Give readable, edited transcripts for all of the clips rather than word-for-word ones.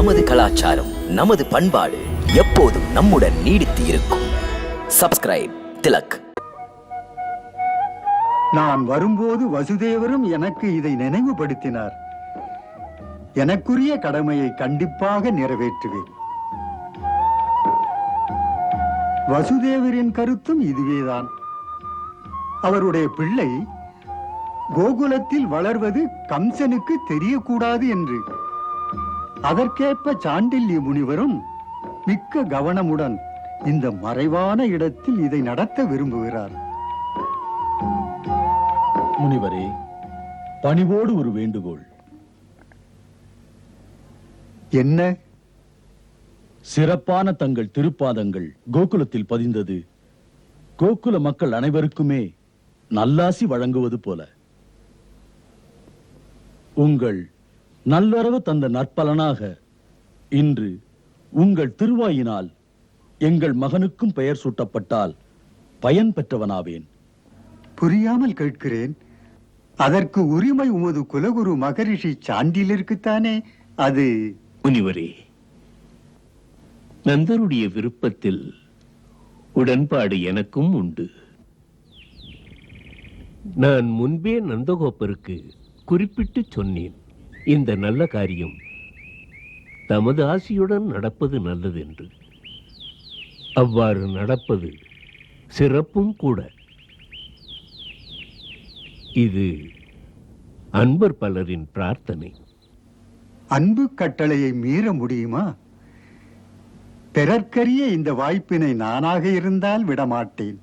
நமது கலாச்சாரம், நமது பண்பாடு எப்போதும் நம்முடன் நீடித்து இருக்கும். சப்ஸ்கிரைப் திலக். நான் வரும்போது வசுதேவரும் எனக்கு இதை நினைவுபடுத்தினார். எனக்குரிய கடமையை கண்டிப்பாக நிறைவேற்றுவேன். வசுதேவரின் கருத்தும் இதுவேதான். அவருடைய பிள்ளை கோகுலத்தில் வளர்வது கம்சனுக்கு தெரியக்கூடாது என்று. அதற்கேற்ப சாண்டில்ய முனிவரும் மிக்க கவனமுடன் இந்த மறைவான இடத்தில் இதை நடத்த விரும்புகிறார். முனிவரே, பணிவோடு ஒரு வேண்டுகோள். என்ன? சிறப்பான தங்கள் திருப்பாதங்கள் கோகுலத்தில் பதிந்தது கோகுல மக்கள் அனைவருக்குமே நல்லாசி வழங்குவது போல. உங்கள் நல்லறவு தந்த நற்பலனாக இன்று உங்கள் திருவாயினால் எங்கள் மகனுக்கும் பெயர் சூட்டப்பட்டால் பயன் பெற்றவனாவேன். புரியாமல் கேட்கிறேன். அதற்கு உரிமை உமது குலகுரு மகரிஷி சாண்டிலிருக்குத்தானே. அது முனிவரே, நந்தருடைய விருப்பத்தில் உடன்பாடு எனக்கும் உண்டு. நான் முன்பே நந்தகோபருக்கு குறிப்பிட்டு சொன்னேன், இந்த நல்ல காரியம் தமது ஆசியுடன் நடப்பது நல்லது என்று. அவ்வாறு நடப்பது சிறப்பும் கூட. இது அன்பர் பலரின் பிரார்த்தனை. அன்பு கட்டளையை மீற முடியுமா? பிறர்க்கரிய இந்த வாய்ப்பினை நானாக இருந்தால் விடமாட்டேன்.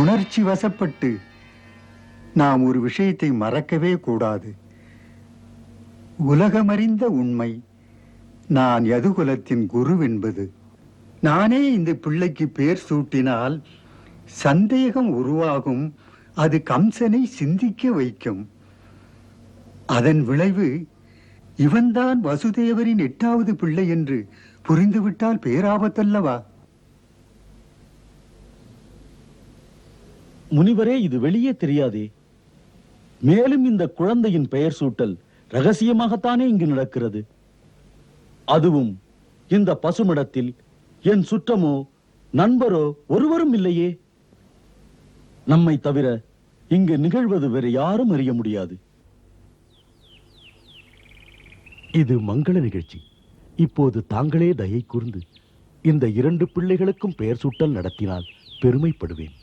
உணர்ச்சி வசப்பட்டு நாம் ஒரு விஷயத்தை மறக்கவே கூடாது. உலகமறிந்த உண்மை, நான் யதுகுலத்தின் குரு என்பது. நானே இந்த பிள்ளைக்கு பேர் சூட்டினால் சந்தேகம் உருவாகும். அது கம்சனை சிந்திக்க வைக்கும். அதன் விளைவு இவன்தான் வசுதேவரின் 8வது பிள்ளை என்று புரிந்துவிட்டால் பேராபத்தல்லவா? முனிவரே, இது வெளியே தெரியாதே. மேலும் இந்த குழந்தையின் பெயர் சூட்டல் ரகசியமாகத்தானே இங்கு நடக்கிறது. அதுவும் இந்த பசுமிடத்தில் என் சுற்றமோ நண்பரோ ஒருவரும் இல்லையே. நம்மை தவிர இங்கு நிகழ்வது வேறு யாரும் அறிய முடியாது. இது மங்கள நிகழ்ச்சி. இப்போது தாங்களே தயை கூர்ந்து இந்த 2 பிள்ளைகளுக்கும் பெயர் சூட்டல் நடத்தினால் பெருமைப்படுவேன்.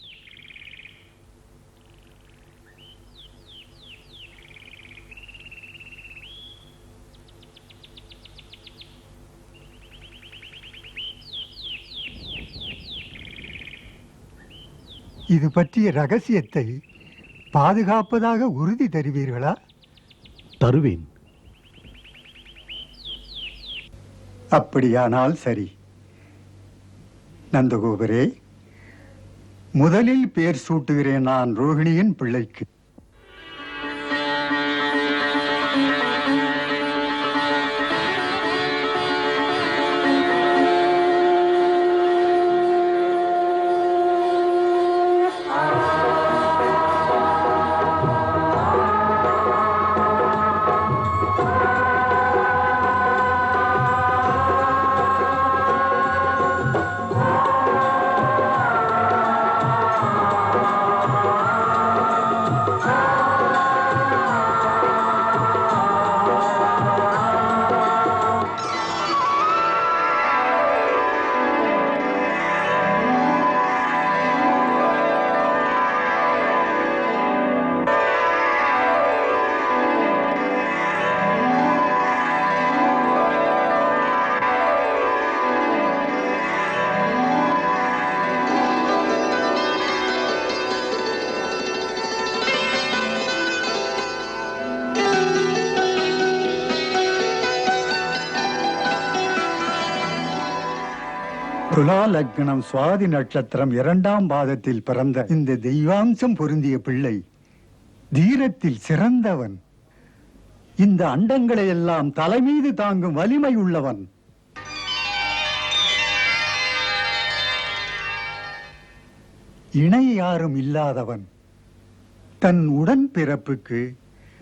இது பற்றிய ரகசியத்தை பாதுகாப்பதாக உறுதி தருவீர்களா? தருவேன். அப்படியானால் சரி. நந்தகோபரே, முதலில் பேர் சூட்டுகிறேன் நான் ரோகிணியின் பிள்ளைக்கு. துலா லக்னம் சுவாதி நட்சத்திரம் 2ஆம் பாதத்தில் பிறந்த இந்த தெய்வாம்சம் பொருந்திய பிள்ளை தீரத்தில் சிறந்தவன். இந்த அண்டங்களை எல்லாம் தலைமீது தாங்கும் வலிமை உள்ளவன். இணை யாரும் இல்லாதவன். தன் உடன் பிறப்புக்கு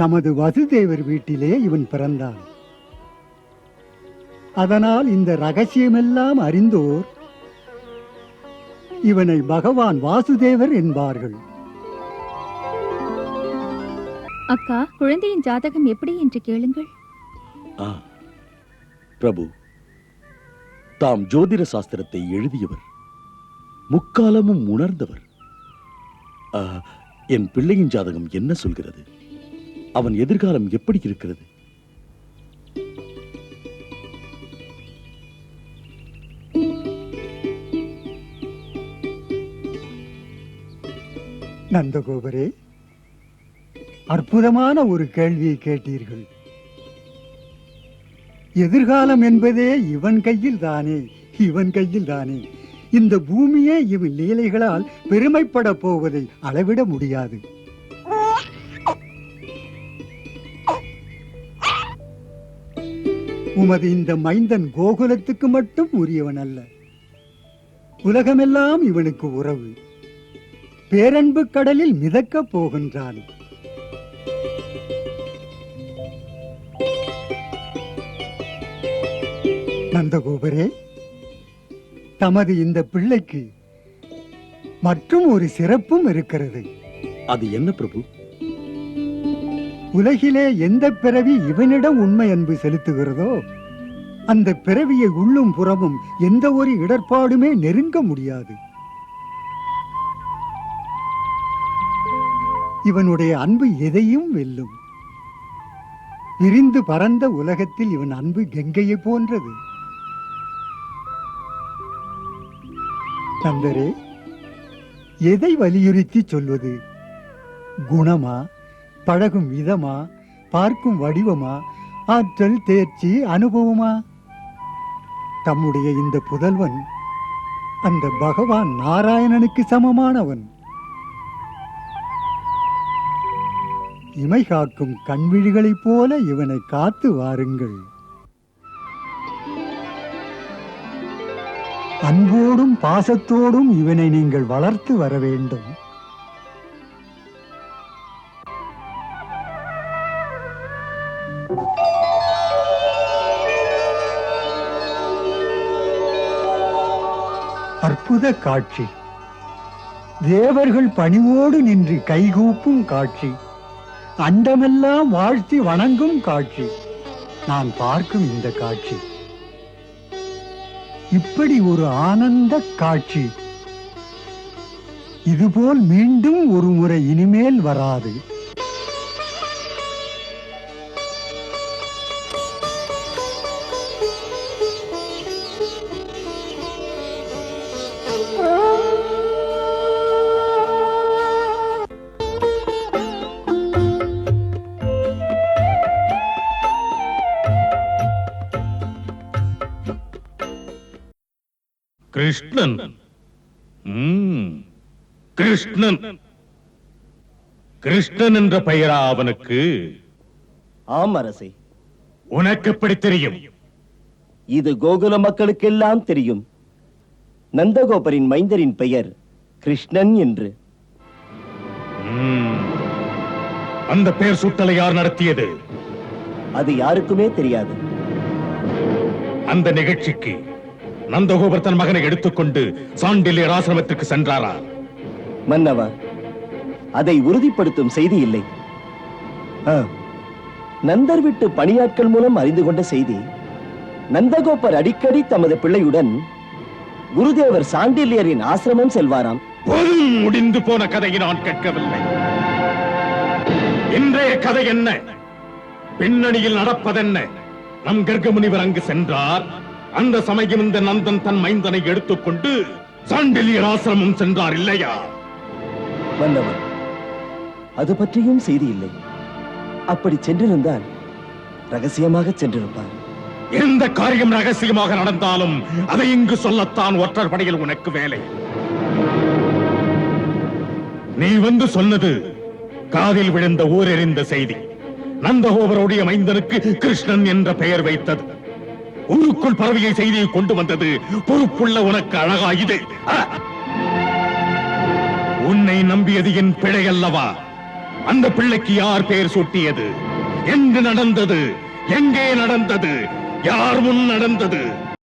நமது வசுதேவர் வீட்டிலே இவன் பிறந்தான். அதனால் இந்த ரகசியமெல்லாம் அறிந்தோர் இவனை பகவான் வாசுதேவர் என்பார்கள். அக்கா, குழந்தையின் ஜாதகம் எப்படி என்று கேளுங்கள். ஆ, பிரபு, தாம் ஜோதிட சாஸ்திரத்தை எழுதியவர், முக்காலமும் உணர்ந்தவர். ஆ, என் பிள்ளையின் ஜாதகம் என்ன சொல்கிறது? அவன் எதிர்காலம் எப்படி இருக்கிறது? நந்தகோபரே, அற்புதமான ஒரு கேள்வியை கேட்டீர்கள். எதிர்காலம் என்பதே இவன் கையில் தானே, இவன் கையில் தானே. இந்த பூமியே இவன் லீலைகளால் பெருமைப்பட போவதை அளவிட முடியாது. உமது இந்த மைந்தன் கோகுலத்துக்கு மட்டும் உரியவன் அல்ல, உலகமெல்லாம் இவனுக்கு உறவு. பேரன்பு கடலில் மிதக்கப் போகின்றான். நந்தகோபரே, தமது இந்த பிள்ளைக்கு மற்றும் ஒரு சிறப்பும் இருக்கிறது. அது என்ன பிரபு? உலகிலே எந்த பிறவி இவனிடம் உண்மை அன்பு செலுத்துகிறதோ அந்த பிறவியை உள்ளும் புறமும் எந்த ஒரு இடர்பாடுமே நெருங்க முடியாது. இவனுடைய அன்பு எதையும் வெல்லும். விரிந்து பரந்த உலகத்தில் இவன் அன்பு கங்கையை போன்றது. நந்தரே, எதை வலியுறுத்தி சொல்வது? குணமா, பழகும் விதமா, பார்க்கும் வடிவமா, ஆற்றல், தேர்ச்சி, அனுபவமா? தம்முடைய இந்த புதல்வன் அந்த பகவான் நாராயணனுக்கு சமமானவன். இமை காக்கும் கண்விழிகளைப் போல இவனை காத்து வாருங்கள். அன்போடும் பாசத்தோடும் இவனை நீங்கள் வளர்த்து வர வேண்டும். அற்புத காட்சி. தேவர்கள் பணிவோடு நின்று கைகூப்பும் காட்சி. அண்டமெல்லாம் வாழ்த்தி வணங்கும் காட்சி. நான் பார்க்கும் இந்த காட்சி, இப்படி ஒரு ஆனந்த காட்சி இதுபோல் மீண்டும் ஒரு முறை இனிமேல் வராது. கிருஷ்ணன். கிருஷ்ணன் கிருஷ்ணன் என்ற பெயரா அவனுக்கு? ஆம் அரசே. உனக்கு எப்படி தெரியும்? இது கோகுல மக்களுக்கெல்லாம் தெரியும். நந்தகோபரின் மைந்தரின் பெயர் கிருஷ்ணன் என்று. அந்த பெயர் சூட்டலை யார் நடத்தியது? அது யாருக்குமே தெரியாது. அந்த நிகழ்ச்சிக்கு நந்தகோபர் தன் மகனை எடுத்துக்கொண்டு சாண்டில்யர் ஆசிரமத்திற்கு சென்றாரா? மன்னவா, அதை உறுதிப்படுத்தும் செய்தி இல்லை. நந்தர் விட்டு பணியாட்கள் மூலம் அறிந்து கொண்ட செய்தி, நந்தகோபர் அடிக்கடி தமது பிள்ளையுடன் குருதேவர் சாண்டில்யரின் ஆசிரமம் செல்வாராம். முடிந்து போன கதையை நான் கேட்கவில்லை. இன்றைய கதை என்ன? பின்னணியில் நடப்பதென்ன? நம் கர்க முனிவர் அங்கு சென்றார். அந்த சமயம் இந்த நந்தன் தன் மைந்தனை எடுத்துக்கொண்டு சாண்டில்யர் ஆசிரமம் சென்றார் இல்லையா? மன்னவர், அது பற்றியும் செய்தி இல்லை. அப்படி சென்றிருந்தால் ரகசியமாக சென்றிருப்பார். எந்த காரியம் ரகசியமாக நடந்தாலும் அதை இங்கு சொல்லத்தான் ஒற்றர் படையில் உனக்கு வேலை. நீ வந்து சொன்னது காதில் விழுந்த ஊரெறிந்த செய்தி. நந்தகோபருடைய மைந்தனுக்கு கிருஷ்ணன் என்ற பெயர் வைத்தது. ஊருக்குள் பரவிய செய்தியை கொண்டு வந்தது பொறுப்புள்ள உனக்கு அழகா இது? உன்னை நம்பியது என் பிழை அல்லவா? அந்த பிள்ளைக்கு யார் பெயர் சூட்டியது? எங்கு நடந்தது? எங்கே நடந்தது? யார் முன் நடந்தது?